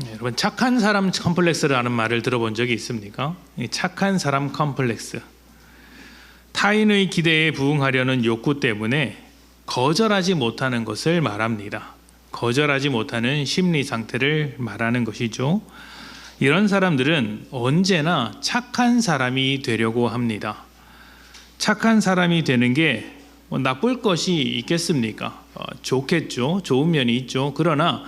여러분, 착한 사람 컴플렉스라는 말을 들어본 적이 있습니까? 이 착한 사람 컴플렉스. 타인의 기대에 부응하려는 욕구 때문에 거절하지 못하는 것을 말합니다. 거절하지 못하는 심리 상태를 말하는 것이죠. 이런 사람들은 언제나 착한 사람이 되려고 합니다. 착한 사람이 되는 게 나쁠 것이 있겠습니까? 좋겠죠. 좋은 면이 있죠. 그러나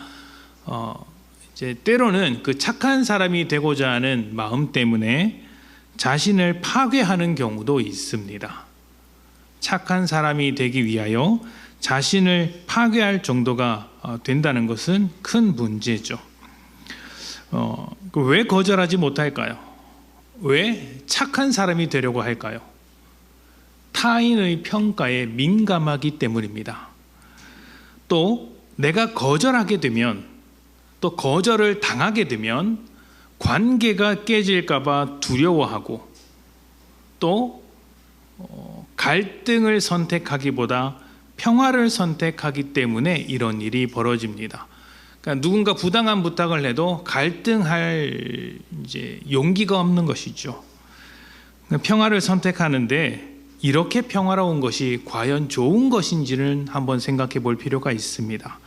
이제 때로는 그 착한 사람이 되고자 하는 마음 때문에 자신을 파괴하는 경우도 있습니다. 착한 사람이 되기 위하여 자신을 파괴할 정도가 된다는 것은 큰 문제죠. 왜 거절하지 못할까요? 왜 착한 사람이 되려고 할까요? 타인의 평가에 민감하기 때문입니다. 또 내가 거절하게 되면, 또 거절을 당하게 되면 관계가 깨질까봐 두려워하고, 또 갈등을 선택하기보다 평화를 선택하기 때문에 이런 일이 벌어집니다. 그러니까 누군가 부당한 부탁을 해도 갈등할 이제 용기가 없는 것이죠. 그러니까 평화를 선택하는데 이렇게 평화로운 것이 과연 좋은 것인지는 한번 생각해 볼 필요가 있습니다.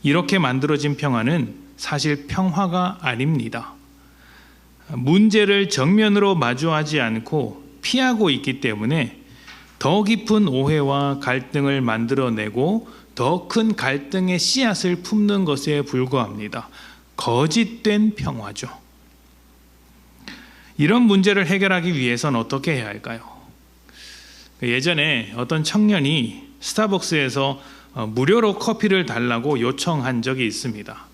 이렇게 만들어진 평화는 사실 평화가 아닙니다. 문제를 정면으로 마주하지 않고 피하고 있기 때문에 더 깊은 오해와 갈등을 만들어내고 더 큰 갈등의 씨앗을 품는 것에 불과합니다. 거짓된 평화죠. 이런 문제를 해결하기 위해서는 어떻게 해야 할까요? 예전에 어떤 청년이 스타벅스에서 무료로 커피를 달라고 요청한 적이 있습니다.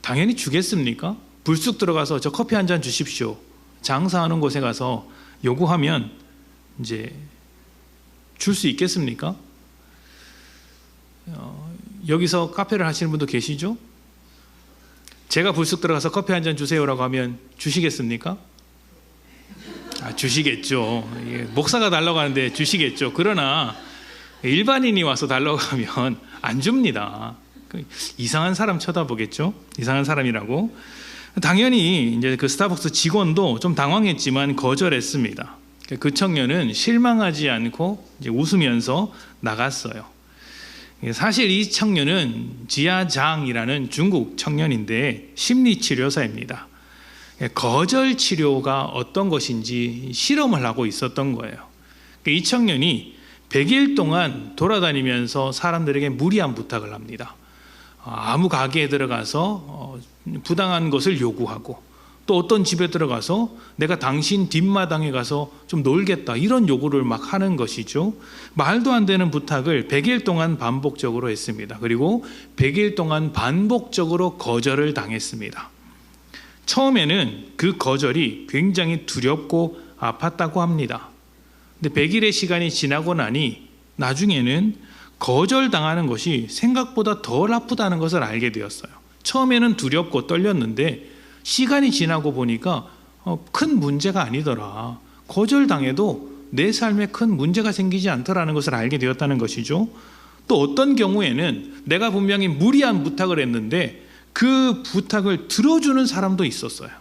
당연히 주겠습니까? 불쑥 들어가서 저 커피 한 잔 주십시오. 장사하는 곳에 가서 요구하면 이제 줄 수 있겠습니까? 여기서 카페를 하시는 분도 계시죠? 제가 불쑥 들어가서 커피 한 잔 주세요라고 하면 주시겠습니까? 주시겠죠. 목사가 달라고 하는데 주시겠죠. 그러나 일반인이 와서 달라고 하면 안 줍니다. 이상한 사람 쳐다보겠죠. 이상한 사람이라고. 당연히 이제 그 스타벅스 직원도 좀 당황했지만 거절했습니다. 그 청년은 실망하지 않고 이제 웃으면서 나갔어요. 사실 이 청년은 지아장이라는 중국 청년인데 심리치료사입니다. 거절 치료가 어떤 것인지 실험을 하고 있었던 거예요. 이 청년이 100일 동안 돌아다니면서 사람들에게 무리한 부탁을 합니다. 아무 가게에 들어가서 부당한 것을 요구하고, 또 어떤 집에 들어가서 내가 당신 뒷마당에 가서 좀 놀겠다, 이런 요구를 막 하는 것이죠. 말도 안 되는 부탁을 100일 동안 반복적으로 했습니다. 그리고 100일 동안 반복적으로 거절을 당했습니다. 처음에는 그 거절이 굉장히 두렵고 아팠다고 합니다. 근데 100일의 시간이 지나고 나니 나중에는 거절당하는 것이 생각보다 덜 아프다는 것을 알게 되었어요. 처음에는 두렵고 떨렸는데 시간이 지나고 보니까 큰 문제가 아니더라. 거절당해도 내 삶에 큰 문제가 생기지 않더라는 것을 알게 되었다는 것이죠. 또 어떤 경우에는 내가 분명히 무리한 부탁을 했는데 그 부탁을 들어주는 사람도 있었어요.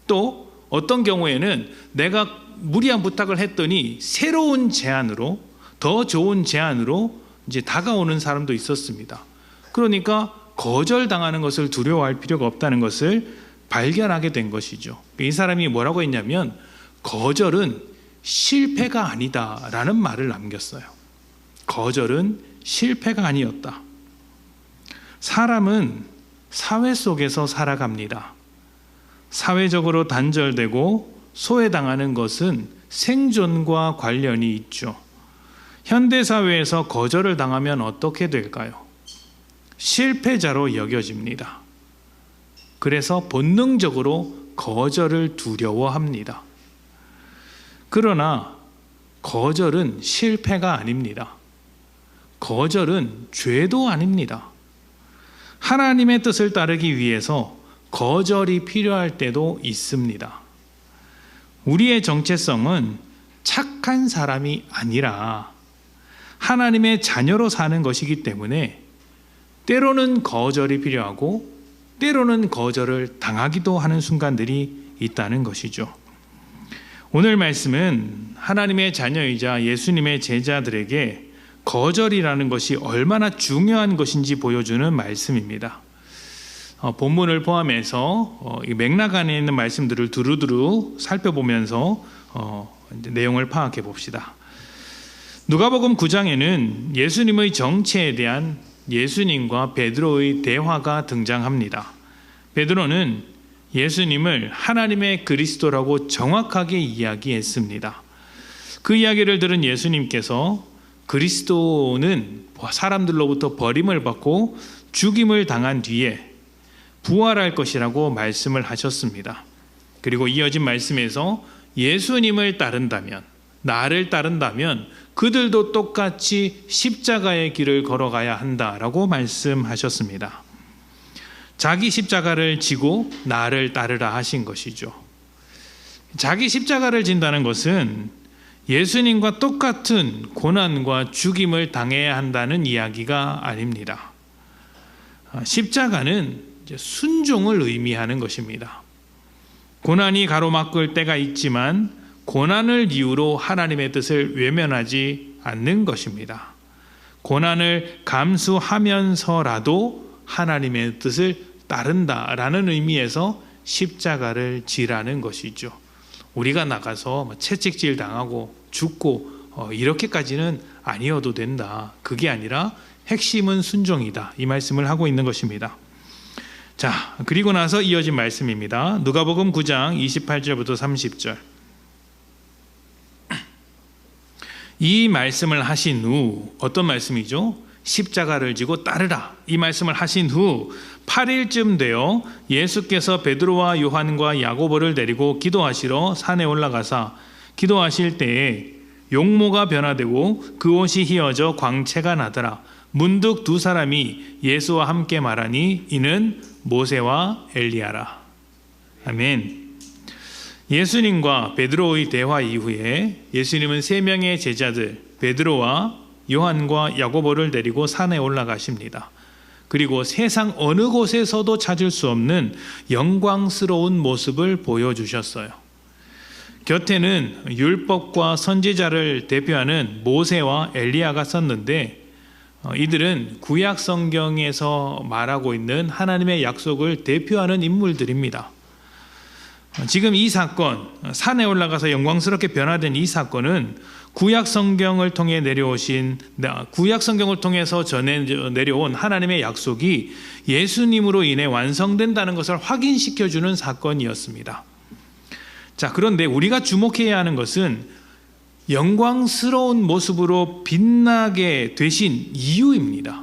또 어떤 경우에는 내가 무리한 부탁을 했더니 새로운 제안으로, 더 좋은 제안으로 이제 다가오는 사람도 있었습니다. 그러니까 거절당하는 것을 두려워할 필요가 없다는 것을 발견하게 된 것이죠. 이 사람이 뭐라고 했냐면 거절은 실패가 아니다라는 말을 남겼어요. 거절은 실패가 아니었다. 사람은 사회 속에서 살아갑니다. 사회적으로 단절되고 소외당하는 것은 생존과 관련이 있죠. 현대사회에서 거절을 당하면 어떻게 될까요? 실패자로 여겨집니다. 그래서 본능적으로 거절을 두려워합니다. 그러나 거절은 실패가 아닙니다. 거절은 죄도 아닙니다. 하나님의 뜻을 따르기 위해서 거절이 필요할 때도 있습니다. 우리의 정체성은 착한 사람이 아니라 하나님의 자녀로 사는 것이기 때문에 때로는 거절이 필요하고 때로는 거절을 당하기도 하는 순간들이 있다는 것이죠. 오늘 말씀은 하나님의 자녀이자 예수님의 제자들에게 거절이라는 것이 얼마나 중요한 것인지 보여주는 말씀입니다. 본문을 포함해서 맥락 안에 있는 말씀들을 두루두루 살펴보면서 내용을 파악해 봅시다. 누가복음 9장에는 예수님의 정체에 대한 예수님과 베드로의 대화가 등장합니다. 베드로는 예수님을 하나님의 그리스도라고 정확하게 이야기했습니다. 그 이야기를 들은 예수님께서 그리스도는 사람들로부터 버림을 받고 죽임을 당한 뒤에 부활할 것이라고 말씀을 하셨습니다. 그리고 이어진 말씀에서 예수님을 따른다면, 나를 따른다면 그들도 똑같이 십자가의 길을 걸어가야 한다라고 말씀하셨습니다. 자기 십자가를 지고 나를 따르라 하신 것이죠. 자기 십자가를 진다는 것은 예수님과 똑같은 고난과 죽임을 당해야 한다는 이야기가 아닙니다. 십자가는 순종을 의미하는 것입니다. 고난이 가로막을 때가 있지만 고난을 이유로 하나님의 뜻을 외면하지 않는 것입니다. 고난을 감수하면서라도 하나님의 뜻을 따른다라는 의미에서 십자가를 지라는 것이죠. 우리가 나가서 채찍질 당하고 죽고 이렇게까지는 아니어도 된다. 그게 아니라 핵심은 순종이다. 이 말씀을 하고 있는 것입니다. 자, 그리고 나서 이어진 말씀입니다. 누가복음 9장 28절부터 30절. 이 말씀을 하신 후, 어떤 말씀이죠? 십자가를 지고 따르라. 이 말씀을 하신 후 8일쯤 되어 예수께서 베드로와 요한과 야고보를 데리고 기도하시러 산에 올라가사 기도하실 때에 용모가 변화되고 그 옷이 휘어져 광채가 나더라. 문득 두 사람이 예수와 함께 말하니 이는 모세와 엘리야라. 아멘. 예수님과 베드로의 대화 이후에 예수님은 세 명의 제자들 베드로와 요한과 야고보를 데리고 산에 올라가십니다. 그리고 세상 어느 곳에서도 찾을 수 없는 영광스러운 모습을 보여주셨어요. 곁에는 율법과 선지자를 대표하는 모세와 엘리야가 섰는데 이들은 구약 성경에서 말하고 있는 하나님의 약속을 대표하는 인물들입니다. 지금 이 사건, 산에 올라가서 영광스럽게 변화된 이 사건은 구약 성경을 통해 구약 성경을 통해서 전해 내려온 하나님의 약속이 예수님으로 인해 완성된다는 것을 확인시켜주는 사건이었습니다. 자, 그런데 우리가 주목해야 하는 것은 영광스러운 모습으로 빛나게 되신 이유입니다.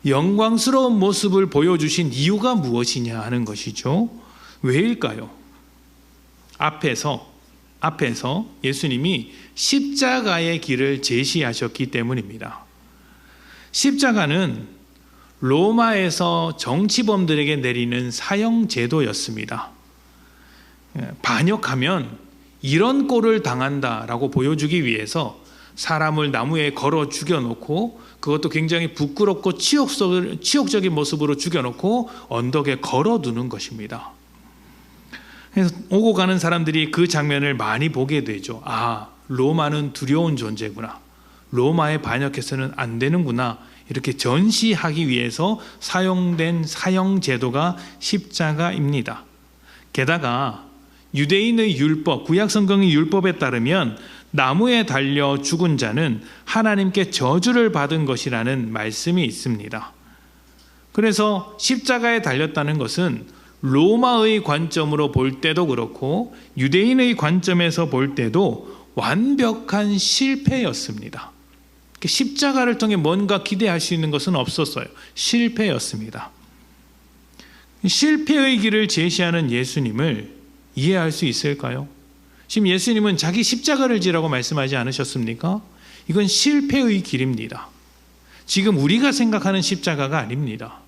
영광스러운 모습을 보여주신 이유가 무엇이냐 하는 것이죠. 왜일까요? 앞에서 예수님이 십자가의 길을 제시하셨기 때문입니다. 십자가는 로마에서 정치범들에게 내리는 사형 제도였습니다. 반역하면 이런 꼴을 당한다라고 보여주기 위해서 사람을 나무에 걸어 죽여놓고 그것도 굉장히 부끄럽고 치욕적인 모습으로 죽여놓고 언덕에 걸어두는 것입니다. 그래서 오고 가는 사람들이 그 장면을 많이 보게 되죠. 아, 로마는 두려운 존재구나. 로마에 반역해서는 안 되는구나. 이렇게 전시하기 위해서 사용된 사형 제도가 십자가입니다. 게다가 유대인의 율법, 구약 성경의 율법에 따르면 나무에 달려 죽은 자는 하나님께 저주를 받은 것이라는 말씀이 있습니다. 그래서 십자가에 달렸다는 것은 로마의 관점으로 볼 때도 그렇고 유대인의 관점에서 볼 때도 완벽한 실패였습니다. 십자가를 통해 뭔가 기대할 수 있는 것은 없었어요. 실패였습니다. 실패의 길을 제시하는 예수님을 이해할 수 있을까요? 지금 예수님은 자기 십자가를 지라고 말씀하지 않으셨습니까? 이건 실패의 길입니다. 지금 우리가 생각하는 십자가가 아닙니다.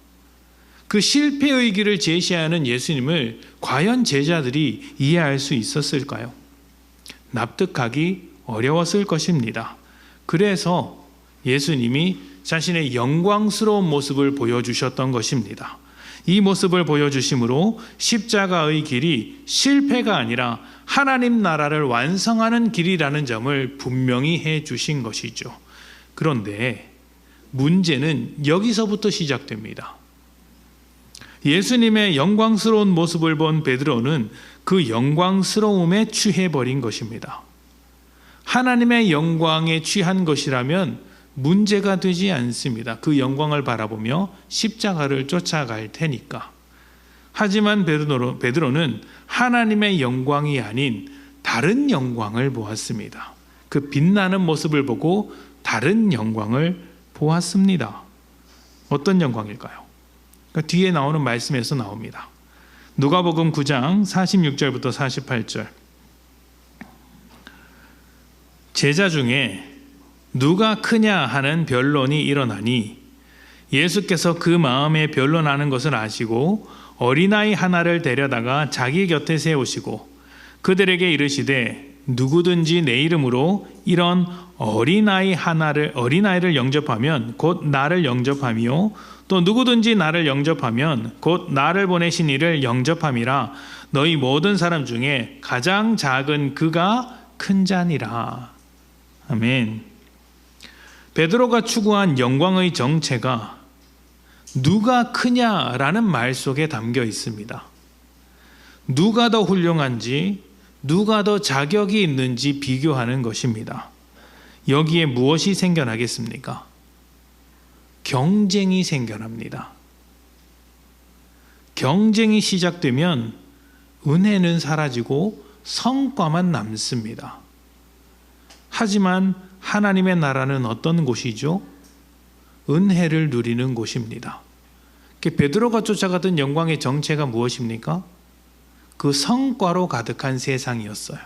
그 실패의 길을 제시하는 예수님을 과연 제자들이 이해할 수 있었을까요? 납득하기 어려웠을 것입니다. 그래서 예수님이 자신의 영광스러운 모습을 보여주셨던 것입니다. 이 모습을 보여주심으로 십자가의 길이 실패가 아니라 하나님 나라를 완성하는 길이라는 점을 분명히 해주신 것이죠. 그런데 문제는 여기서부터 시작됩니다. 예수님의 영광스러운 모습을 본 베드로는 그 영광스러움에 취해버린 것입니다. 하나님의 영광에 취한 것이라면 문제가 되지 않습니다. 그 영광을 바라보며 십자가를 쫓아갈 테니까. 하지만 베드로는 하나님의 영광이 아닌 다른 영광을 보았습니다. 그 빛나는 모습을 보고 다른 영광을 보았습니다. 어떤 영광일까요? 그러니까 뒤에 나오는 말씀에서 나옵니다. 누가복음 9장 46절부터 48절. 제자 중에 누가 크냐 하는 변론이 일어나니 예수께서 그 마음에 변론하는 것을 아시고 어린아이 하나를 데려다가 자기 곁에 세우시고 그들에게 이르시되 누구든지 내 이름으로 이런 어린아이를 영접하면 곧 나를 영접함이요 또 누구든지 나를 영접하면 곧 나를 보내신 이를 영접함이라. 너희 모든 사람 중에 가장 작은 그가 큰 자니라. 아멘. 베드로가 추구한 영광의 정체가 누가 크냐라는 말 속에 담겨 있습니다. 누가 더 훌륭한지, 누가 더 자격이 있는지 비교하는 것입니다. 여기에 무엇이 생겨나겠습니까? 경쟁이 생겨납니다. 경쟁이 시작되면 은혜는 사라지고 성과만 남습니다. 하지만 하나님의 나라는 어떤 곳이죠? 은혜를 누리는 곳입니다. 베드로가 쫓아가던 영광의 정체가 무엇입니까? 그 성과로 가득한 세상이었어요.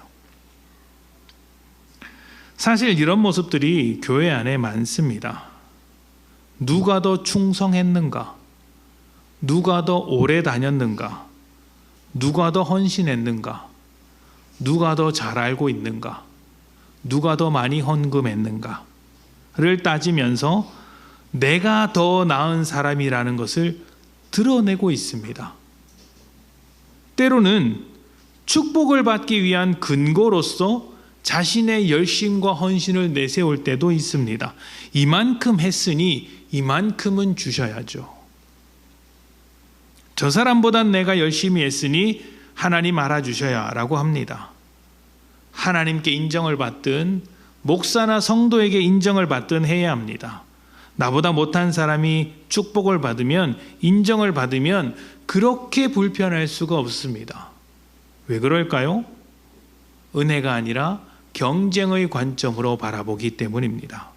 사실 이런 모습들이 교회 안에 많습니다. 누가 더 충성했는가? 누가 더 오래 다녔는가? 누가 더 헌신했는가? 누가 더 잘 알고 있는가? 누가 더 많이 헌금했는가를 따지면서 내가 더 나은 사람이라는 것을 드러내고 있습니다. 때로는 축복을 받기 위한 근거로서 자신의 열심과 헌신을 내세울 때도 있습니다. 이만큼 했으니 이만큼은 주셔야죠. 저 사람보단 내가 열심히 했으니 하나님 알아주셔야 라고 합니다. 하나님께 인정을 받든 목사나 성도에게 인정을 받든 해야 합니다. 나보다 못한 사람이 축복을 받으면, 인정을 받으면 그렇게 불편할 수가 없습니다. 왜 그럴까요? 은혜가 아니라 경쟁의 관점으로 바라보기 때문입니다.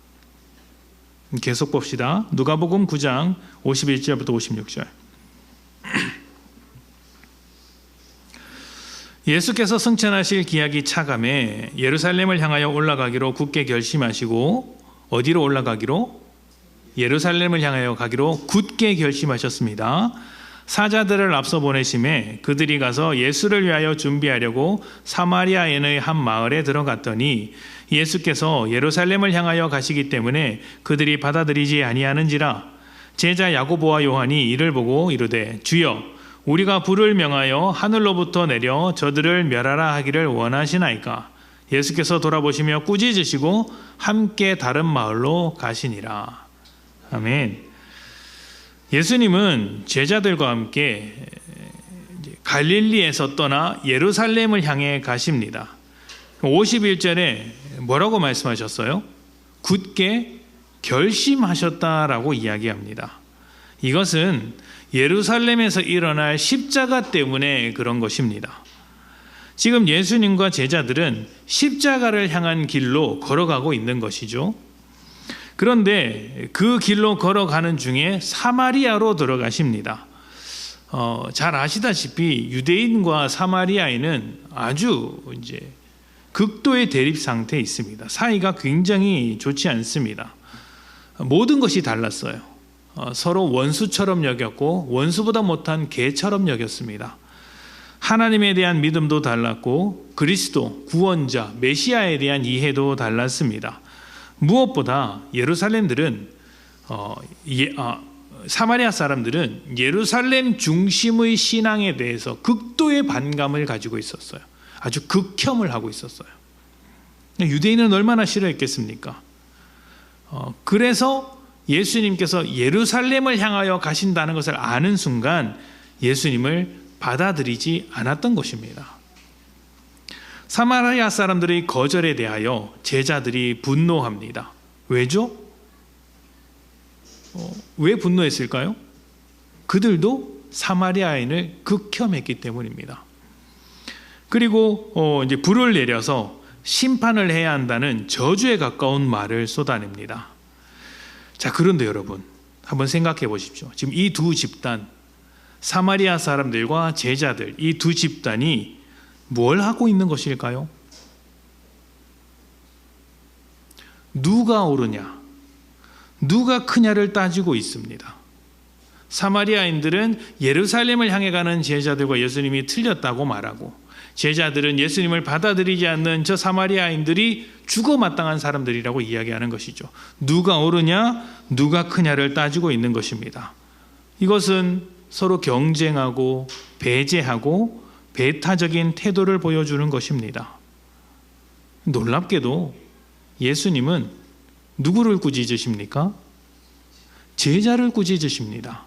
계속 봅시다. 누가복음 9장 51절부터 56절. 예수께서 승천하실 기약이 차감해 예루살렘을 향하여 올라가기로 굳게 결심하시고, 어디로 올라가기로? 예루살렘을 향하여 가기로 굳게 결심하셨습니다. 사자들을 앞서 보내심에 그들이 가서 예수를 위하여 준비하려고 사마리아인의 한 마을에 들어갔더니 예수께서 예루살렘을 향하여 가시기 때문에 그들이 받아들이지 아니하는지라. 제자 야고보와 요한이 이를 보고 이르되 주여, 우리가 불을 명하여 하늘로부터 내려 저들을 멸하라 하기를 원하시나이까? 예수께서 돌아보시며 꾸짖으시고 함께 다른 마을로 가시니라. 아멘. 예수님은 제자들과 함께 갈릴리에서 떠나 예루살렘을 향해 가십니다. 51절에 뭐라고 말씀하셨어요? 굳게 결심하셨다라고 이야기합니다. 이것은 예루살렘에서 일어날 십자가 때문에 그런 것입니다. 지금 예수님과 제자들은 십자가를 향한 길로 걸어가고 있는 것이죠. 그런데 그 길로 걸어가는 중에 사마리아로 들어가십니다. 잘 아시다시피 유대인과 사마리아인은 아주 극도의 대립 상태에 있습니다. 사이가 굉장히 좋지 않습니다. 모든 것이 달랐어요. 서로 원수처럼 여겼고 원수보다 못한 개처럼 여겼습니다. 하나님에 대한 믿음도 달랐고 그리스도, 구원자, 메시아에 대한 이해도 달랐습니다. 무엇보다 예루살렘들은 사마리아 사람들은 예루살렘 중심의 신앙에 대해서 극도의 반감을 가지고 있었어요. 아주 극혐을 하고 있었어요. 유대인은 얼마나 싫어했겠습니까? 그래서 예수님께서 예루살렘을 향하여 가신다는 것을 아는 순간 예수님을 받아들이지 않았던 것입니다. 사마리아 사람들의 거절에 대하여 제자들이 분노합니다. 왜죠? 왜 분노했을까요? 그들도 사마리아인을 극혐했기 때문입니다. 그리고 이제 불을 내려서 심판을 해야 한다는 저주에 가까운 말을 쏟아냅니다. 자, 그런데 여러분, 한번 생각해 보십시오. 지금 이 두 집단, 사마리아 사람들과 제자들, 이 두 집단이 뭘 하고 있는 것일까요? 누가 옳으냐, 누가 크냐를 따지고 있습니다. 사마리아인들은 예루살렘을 향해 가는 제자들과 예수님이 틀렸다고 말하고, 제자들은 예수님을 받아들이지 않는 저 사마리아인들이 죽어마땅한 사람들이라고 이야기하는 것이죠. 누가 옳으냐, 누가 크냐를 따지고 있는 것입니다. 이것은 서로 경쟁하고 배제하고 배타적인 태도를 보여주는 것입니다. 놀랍게도 예수님은 누구를 꾸짖으십니까? 제자를 꾸짖으십니다.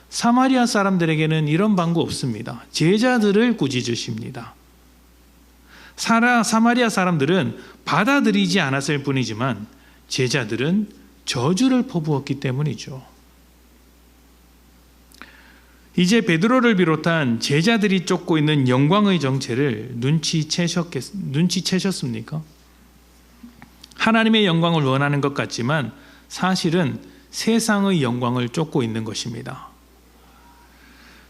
사마리아 사람들에게는 이런 방구 없습니다. 제자들을 꾸짖으십니다. 사마리아 사람들은 받아들이지 않았을 뿐이지만 제자들은 저주를 퍼부었기 때문이죠. 이제 베드로를 비롯한 제자들이 쫓고 있는 영광의 정체를 눈치채셨습니까? 하나님의 영광을 원하는 것 같지만 사실은 세상의 영광을 쫓고 있는 것입니다.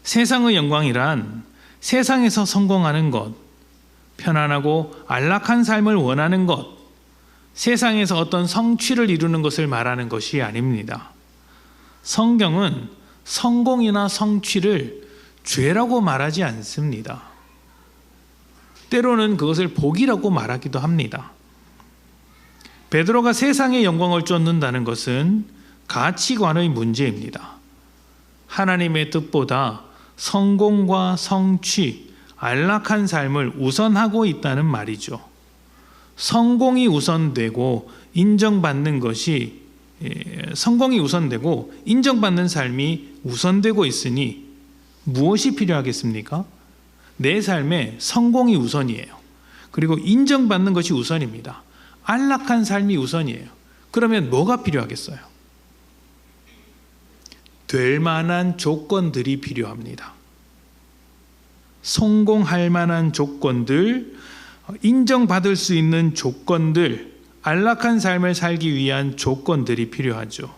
세상의 영광이란 세상에서 성공하는 것, 편안하고 안락한 삶을 원하는 것, 세상에서 어떤 성취를 이루는 것을 말하는 것이 아닙니다. 성경은 성공이나 성취를 죄라고 말하지 않습니다. 때로는 그것을 복이라고 말하기도 합니다. 베드로가 세상의 영광을 쫓는다는 것은 가치관의 문제입니다. 하나님의 뜻보다 성공과 성취, 안락한 삶을 우선하고 있다는 말이죠. 성공이 우선되고 인정받는 것이 성공이 우선되고 인정받는 삶이 우선되고 있으니 무엇이 필요하겠습니까? 내 삶에 성공이 우선이에요. 그리고 인정받는 것이 우선입니다. 안락한 삶이 우선이에요. 그러면 뭐가 필요하겠어요? 될 만한 조건들이 필요합니다. 성공할 만한 조건들, 인정받을 수 있는 조건들, 안락한 삶을 살기 위한 조건들이 필요하죠.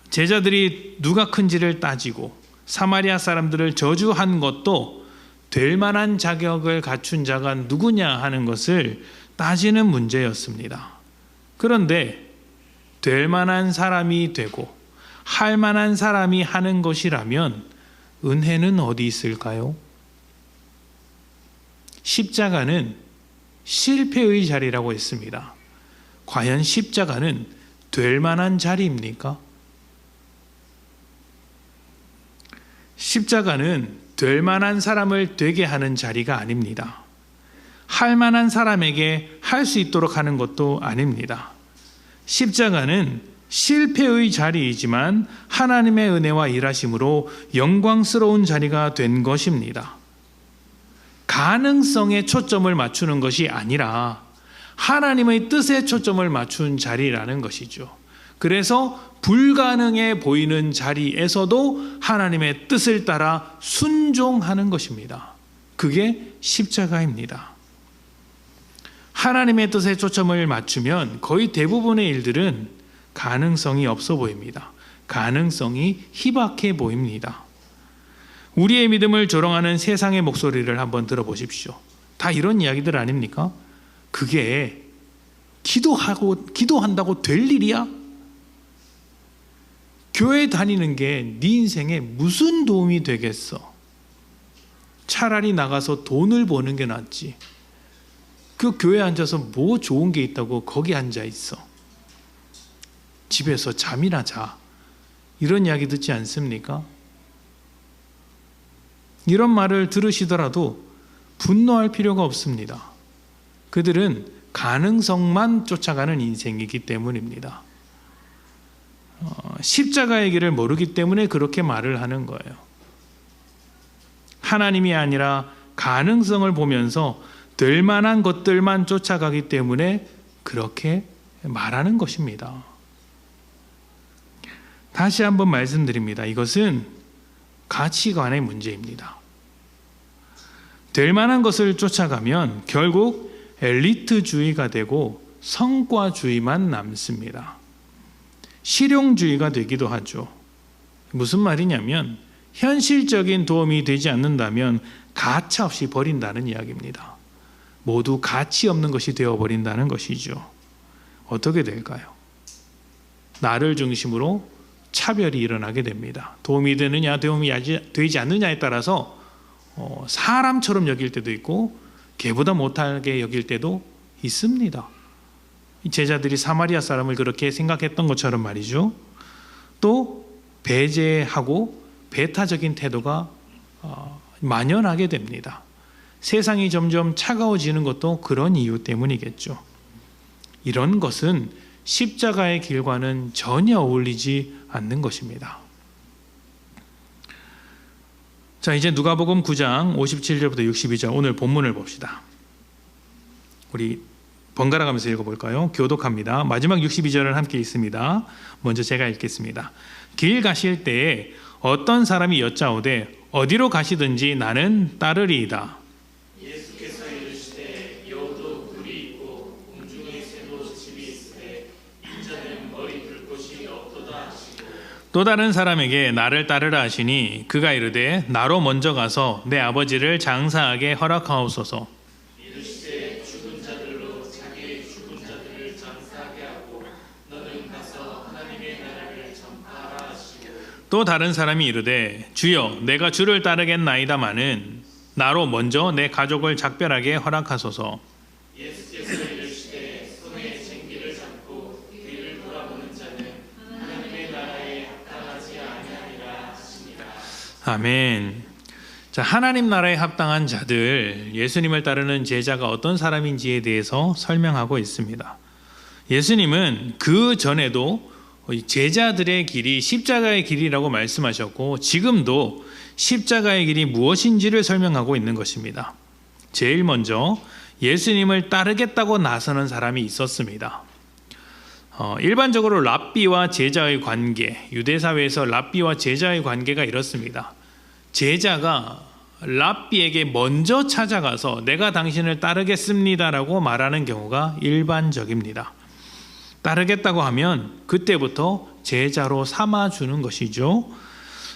제자들이 누가 큰지를 따지고 사마리아 사람들을 저주한 것도 될 만한 자격을 갖춘 자가 누구냐 하는 것을 따지는 문제였습니다. 그런데 될 만한 사람이 되고 할 만한 사람이 하는 것이라면 은혜는 어디 있을까요? 십자가는 실패의 자리라고 했습니다. 과연 십자가는 될 만한 자리입니까? 십자가는 될 만한 사람을 되게 하는 자리가 아닙니다. 할 만한 사람에게 할 수 있도록 하는 것도 아닙니다. 십자가는 실패의 자리이지만 하나님의 은혜와 일하심으로 영광스러운 자리가 된 것입니다. 가능성에 초점을 맞추는 것이 아니라 하나님의 뜻에 초점을 맞춘 자리라는 것이죠. 그래서 불가능해 보이는 자리에서도 하나님의 뜻을 따라 순종하는 것입니다. 그게 십자가입니다. 하나님의 뜻에 초점을 맞추면 거의 대부분의 일들은 가능성이 없어 보입니다. 가능성이 희박해 보입니다. 우리의 믿음을 조롱하는 세상의 목소리를 한번 들어보십시오. 다 이런 이야기들 아닙니까? 그게 기도한다고 될 일이야? 교회 다니는 게 네 인생에 무슨 도움이 되겠어? 차라리 나가서 돈을 버는 게 낫지. 그 교회에 앉아서 뭐 좋은 게 있다고 거기 앉아 있어. 집에서 잠이나 자. 이런 이야기 듣지 않습니까? 이런 말을 들으시더라도 분노할 필요가 없습니다. 그들은 가능성만 쫓아가는 인생이기 때문입니다. 십자가의 길을 모르기 때문에 그렇게 말을 하는 거예요. 하나님이 아니라 가능성을 보면서 될 만한 것들만 쫓아가기 때문에 그렇게 말하는 것입니다. 다시 한번 말씀드립니다. 이것은 가치관의 문제입니다. 될 만한 것을 쫓아가면 결국 엘리트주의가 되고 성과주의만 남습니다. 실용주의가 되기도 하죠. 무슨 말이냐면 현실적인 도움이 되지 않는다면 가차없이 버린다는 이야기입니다. 모두 가치 없는 것이 되어버린다는 것이죠. 어떻게 될까요? 나를 중심으로 차별이 일어나게 됩니다. 도움이 되느냐 도움이 되지 않느냐에 따라서 사람처럼 여길 때도 있고 개보다 못하게 여길 때도 있습니다. 제자들이 사마리아 사람을 그렇게 생각했던 것처럼 말이죠. 또 배제하고 배타적인 태도가 만연하게 됩니다. 세상이 점점 차가워지는 것도 그런 이유 때문이겠죠. 이런 것은 십자가의 길과는 전혀 어울리지 않는 것입니다. 자, 이제 누가복음 9장 57절부터 62절 오늘 본문을 봅시다. 우리 번갈아 가면서 읽어볼까요? 교독합니다. 마지막 62절을 함께 읽습니다. 먼저 제가 읽겠습니다. 길 가실 때에 어떤 사람이 여짜오되 어디로 가시든지 나는 따르리이다. 예수께서 이르시되 여우도 굴이 있고 공중에 새도 집이 있으되 인자는 머리 둘 곳이 없도다 하시고 또 다른 사람에게 나를 따르라 하시니 그가 이르되 나로 먼저 가서 내 아버지를 장사하게 허락하옵소서. 이르시되 죽은 자들로 자기의 죽은 자들을 장사하게 하고 너는 가서 하나님의 나라를 전파하라 하시고 또 다른 사람이 이르되 주여 내가 주를 따르겠나이다마는 나로 먼저 내 가족을 작별하게 허락하소서. 예수께서 이르시되 손에 쟁기를 잡고 뒤를 돌아보는 자는 하나님의 나라에 합당하지 아니하리라 하시니라. 아멘. 자, 하나님 나라에 합당한 자들, 예수님을 따르는 제자가 어떤 사람인지에 대해서 설명하고 있습니다. 예수님은 그 전에도 제자들의 길이 십자가의 길이라고 말씀하셨고 지금도 십자가의 길이 무엇인지를 설명하고 있는 것입니다. 제일 먼저 예수님을 따르겠다고 나서는 사람이 있었습니다. 일반적으로 랍비와 제자의 관계, 유대사회에서 랍비와 제자의 관계가 이렇습니다. 제자가 랍비에게 먼저 찾아가서 내가 당신을 따르겠습니다라고 말하는 경우가 일반적입니다. 따르겠다고 하면 그때부터 제자로 삼아주는 것이죠.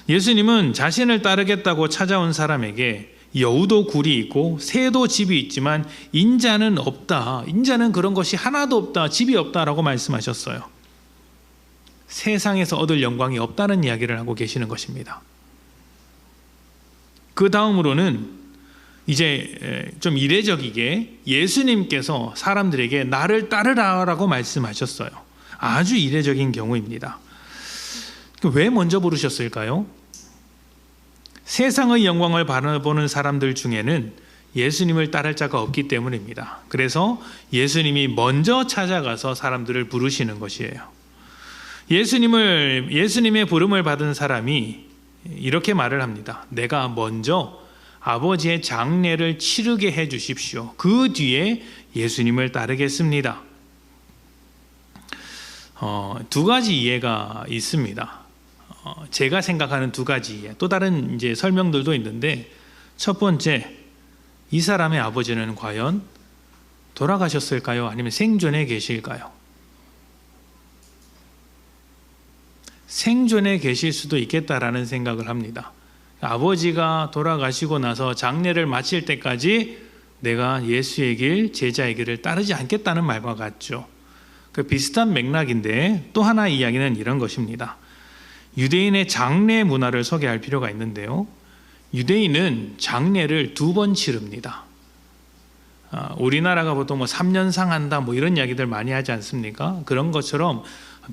예수님은 자신을 따르겠다고 찾아온 사람에게 여우도 굴이 있고 새도 집이 있지만 인자는 없다. 인자는 그런 것이 하나도 없다. 집이 없다라고 말씀하셨어요. 세상에서 얻을 영광이 없다는 이야기를 하고 계시는 것입니다. 그 다음으로는 이제 좀 이례적이게 예수님께서 사람들에게 나를 따르라라고 말씀하셨어요. 아주 이례적인 경우입니다. 왜 먼저 부르셨을까요? 세상의 영광을 바라보는 사람들 중에는 예수님을 따를 자가 없기 때문입니다. 그래서 예수님이 먼저 찾아가서 사람들을 부르시는 것이에요. 예수님의 부름을 받은 사람이 이렇게 말을 합니다. 내가 먼저 아버지의 장례를 치르게 해 주십시오. 그 뒤에 예수님을 따르겠습니다. 두 가지 이해가 있습니다. 제가 생각하는 두 가지 이해. 또 다른 이제 설명들도 있는데 첫 번째, 이 사람의 아버지는 과연 돌아가셨을까요? 아니면 생존해 계실까요? 생존해 계실 수도 있겠다라는 생각을 합니다. 아버지가 돌아가시고 나서 장례를 마칠 때까지 내가 예수의 길, 제자의 길을 따르지 않겠다는 말과 같죠. 그 비슷한 맥락인데 또 하나 이야기는 이런 것입니다. 유대인의 장례 문화를 소개할 필요가 있는데요. 유대인은 장례를 2번 치릅니다. 우리나라가 보통 3년상 한다 이런 이야기들 많이 하지 않습니까? 그런 것처럼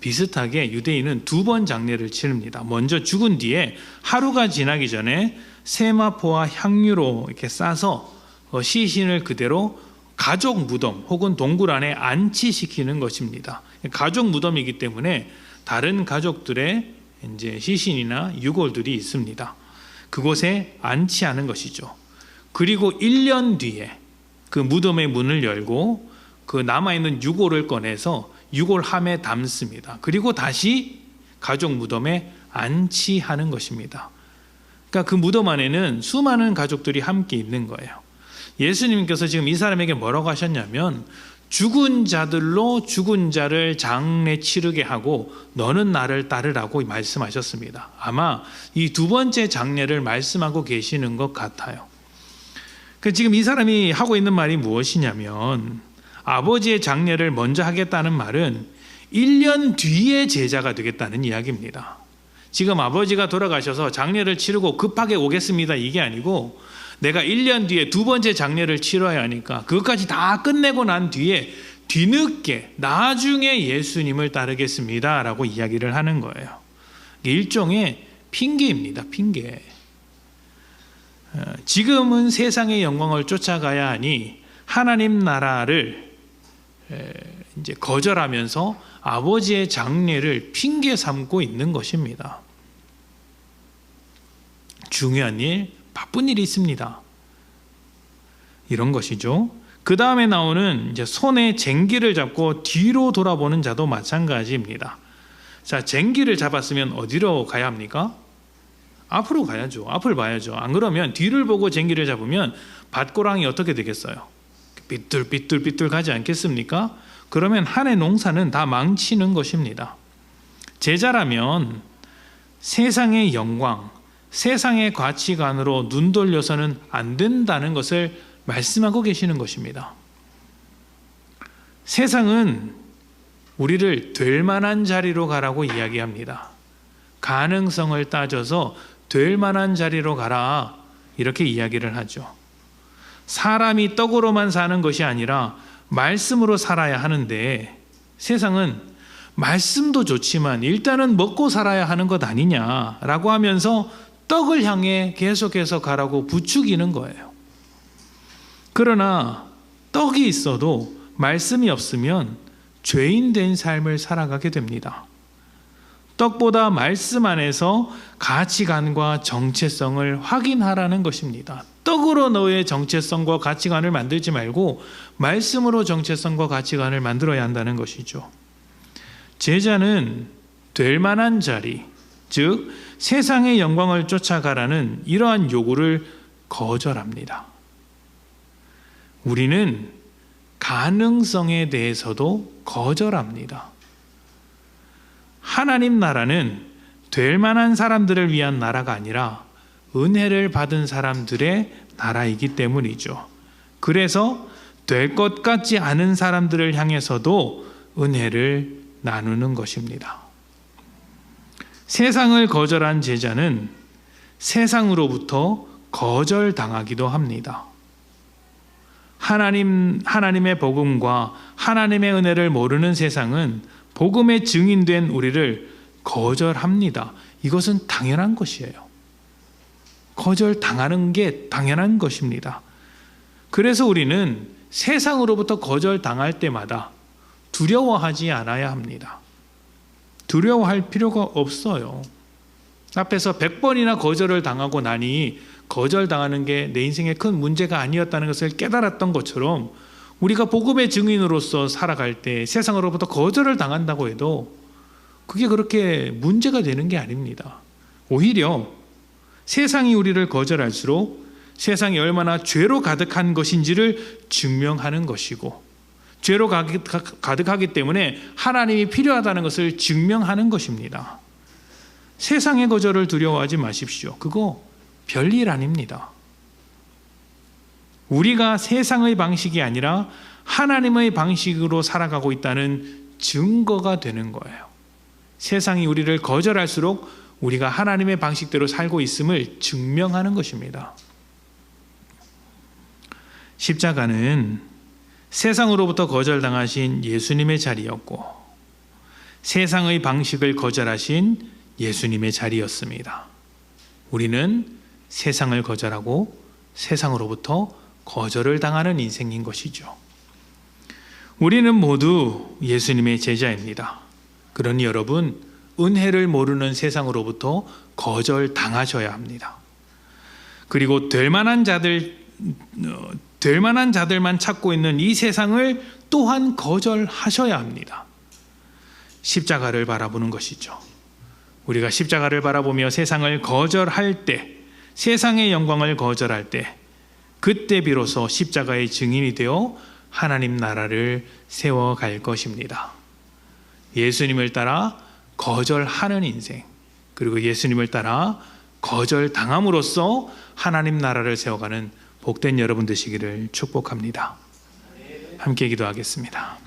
비슷하게 유대인은 2번 장례를 치릅니다. 먼저 죽은 뒤에 하루가 지나기 전에 세마포와 향유로 이렇게 싸서 시신을 그대로 가족 무덤 혹은 동굴 안에 안치시키는 것입니다. 가족 무덤이기 때문에 다른 가족들의 이제 시신이나 유골들이 있습니다. 그곳에 안치하는 것이죠. 그리고 1년 뒤에 그 무덤의 문을 열고 그 남아있는 유골을 꺼내서 유골함에 담습니다. 그리고 다시 가족 무덤에 안치하는 것입니다. 그러니까 그 무덤 안에는 수많은 가족들이 함께 있는 거예요. 예수님께서 지금 이 사람에게 뭐라고 하셨냐면 죽은 자들로 죽은 자를 장례 치르게 하고 너는 나를 따르라고 말씀하셨습니다. 아마 이 2번째 장례를 말씀하고 계시는 것 같아요. 지금 이 사람이 하고 있는 말이 무엇이냐면 아버지의 장례를 먼저 하겠다는 말은 1년 뒤에 제자가 되겠다는 이야기입니다. 지금 아버지가 돌아가셔서 장례를 치르고 급하게 오겠습니다 이게 아니고 내가 1년 뒤에 2번째 장례를 치러야 하니까 그것까지 다 끝내고 난 뒤에 뒤늦게 나중에 예수님을 따르겠습니다 라고 이야기를 하는 거예요. 일종의 핑계입니다. 핑계. 지금은 세상의 영광을 쫓아가야 하니 하나님 나라를 이제 거절하면서 아버지의 장례를 핑계 삼고 있는 것입니다. 중요한 일, 바쁜 일이 있습니다. 이런 것이죠. 그 다음에 나오는 이제 손에 쟁기를 잡고 뒤로 돌아보는 자도 마찬가지입니다. 자, 쟁기를 잡았으면 어디로 가야 합니까? 앞으로 가야죠. 앞을 봐야죠. 안 그러면 뒤를 보고 쟁기를 잡으면 밭고랑이 어떻게 되겠어요? 삐뚤삐뚤 가지 않겠습니까? 그러면 한 해 농사는 다 망치는 것입니다. 제자라면 세상의 영광, 세상의 가치관으로 눈 돌려서는 안 된다는 것을 말씀하고 계시는 것입니다. 세상은 우리를 될 만한 자리로 가라고 이야기합니다. 가능성을 따져서 될 만한 자리로 가라 이렇게 이야기를 하죠. 사람이 떡으로만 사는 것이 아니라 말씀으로 살아야 하는데 세상은 말씀도 좋지만 일단은 먹고 살아야 하는 것 아니냐라고 하면서 떡을 향해 계속해서 가라고 부추기는 거예요. 그러나 떡이 있어도 말씀이 없으면 죄인 된 삶을 살아가게 됩니다. 떡보다 말씀 안에서 가치관과 정체성을 확인하라는 것입니다. 떡으로 너의 정체성과 가치관을 만들지 말고 말씀으로 정체성과 가치관을 만들어야 한다는 것이죠. 제자는 될 만한 자리, 즉 세상의 영광을 쫓아가라는 이러한 요구를 거절합니다. 우리는 가능성에 대해서도 거절합니다. 하나님 나라는 될 만한 사람들을 위한 나라가 아니라 은혜를 받은 사람들의 나라이기 때문이죠. 그래서 될 것 같지 않은 사람들을 향해서도 은혜를 나누는 것입니다. 세상을 거절한 제자는 세상으로부터 거절당하기도 합니다. 하나님의 복음과 하나님의 은혜를 모르는 세상은 복음에 증인된 우리를 거절합니다. 이것은 당연한 것이에요. 거절당하는 게 당연한 것입니다. 그래서 우리는 세상으로부터 거절당할 때마다 두려워하지 않아야 합니다. 두려워할 필요가 없어요. 앞에서 100번이나 거절을 당하고 나니 거절당하는 게 내 인생의 큰 문제가 아니었다는 것을 깨달았던 것처럼 우리가 복음의 증인으로서 살아갈 때 세상으로부터 거절을 당한다고 해도 그게 그렇게 문제가 되는 게 아닙니다. 오히려 세상이 우리를 거절할수록 세상이 얼마나 죄로 가득한 것인지를 증명하는 것이고 죄로 가득하기 때문에 하나님이 필요하다는 것을 증명하는 것입니다. 세상의 거절을 두려워하지 마십시오. 그거 별일 아닙니다. 우리가 세상의 방식이 아니라 하나님의 방식으로 살아가고 있다는 증거가 되는 거예요. 세상이 우리를 거절할수록 우리가 하나님의 방식대로 살고 있음을 증명하는 것입니다. 십자가는 세상으로부터 거절당하신 예수님의 자리였고 세상의 방식을 거절하신 예수님의 자리였습니다. 우리는 세상을 거절하고 세상으로부터 거절을 당하는 인생인 것이죠. 우리는 모두 예수님의 제자입니다. 그러니 여러분, 은혜를 모르는 세상으로부터 거절당하셔야 합니다. 그리고 될 만한 자들만 찾고 있는 이 세상을 또한 거절하셔야 합니다. 십자가를 바라보는 것이죠. 우리가 십자가를 바라보며 세상을 거절할 때, 세상의 영광을 거절할 때, 그때 비로소 십자가의 증인이 되어 하나님 나라를 세워갈 것입니다. 예수님을 따라 거절하는 인생, 그리고 예수님을 따라 거절당함으로써 하나님 나라를 세워가는 복된 여러분 되시기를 축복합니다. 함께 기도하겠습니다.